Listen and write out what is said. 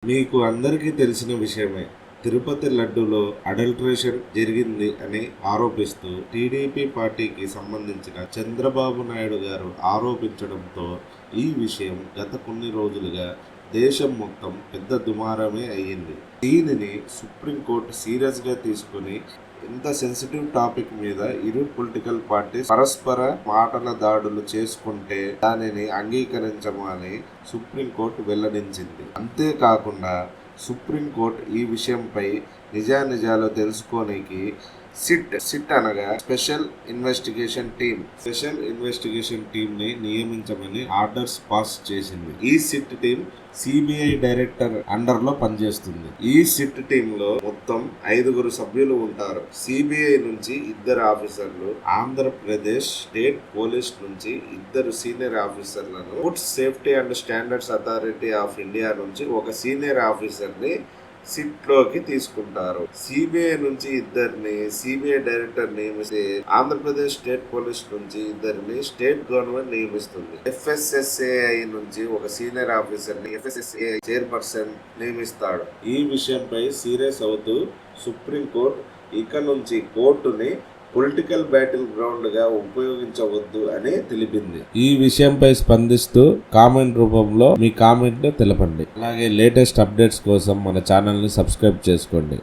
మీకు అందరికీ తెలిసిన విషయమే. తిరుపతి లడ్డూలో అడల్ట్రేషన్ జరిగింది అని ఆరోపిస్తూ టీడీపీ పార్టీకి సంబంధించిన చంద్రబాబు నాయుడు గారు ఆరోపించడంతో ఈ విషయం గత కొన్ని రోజులుగా దేశం మొత్తం పెద్ద దుమారమే అయ్యింది. దీనిని సుప్రీంకోర్టు సీరియస్గా తీసుకుని ఇంత సెన్సిటివ్ టాపిక్ మీద ఇరు పొలిటికల్ పార్టీస్ పరస్పర మాటల దాడులు చేసుకుంటే దానిని అంగీకరించమని సుప్రీంకోర్టు వెల్లడించింది. అంతేకాకుండా సుప్రీంకోర్టు ఈ విషయంపై నిజానిజాలు తెలుసుకోనికి సిట్ అనగా స్పెషల్ ఇన్వెస్టిగేషన్ టీమ్ ని నియమించమని ఆర్డర్స్ పాస్ చేసింది. ఈ SIT team CBI director under లో పనిచేస్తుంది. ఈ సిట్ టీమ్ లో మొత్తం 5 సభ్యులు ఉంటారు. సిబిఐ నుంచి 2 ఆఫీసర్లు, ఆంధ్రప్రదేశ్ స్టేట్ పోలీస్ నుంచి 2 సీనియర్ ఆఫీసర్లను, food safety and standards authority of India నుంచి 1 సీనియర్ ఆఫీసర్ ని సిట్ లోకి తీసుకుంటారు. సిబిఐ నుంచి 2 సిబిఐ డైరెక్టర్ నియమిస్తే ఆంధ్రప్రదేశ్ స్టేట్ పోలీస్ నుంచి 2 స్టేట్ గవర్నమెంట్ నియమిస్తుంది. ఎఫ్ఎస్ఎస్ఏఐ నుంచి 1 సీనియర్ ఆఫీసర్ ని ఎఫ్ఎస్ఎస్ఏఐ చైర్పర్సన్ నియమిస్తాడు. ఈ విషయంపై సీరియస్ అవుతూ సుప్రీంకోర్టు ఇక నుంచి కోర్టుని పొలిటికల్ బ్యాటిల్ గ్రౌండ్ గా ఉపయోగించవద్దు అని తెలిపింది. ఈ విషయంపై స్పందిస్తూ కామెంట్ రూపంలో మీ కామెంట్ తెలపండి. అలాగే లేటెస్ట్ అప్డేట్స్ కోసం మన ఛానల్ ని సబ్స్క్రైబ్ చేసుకోండి.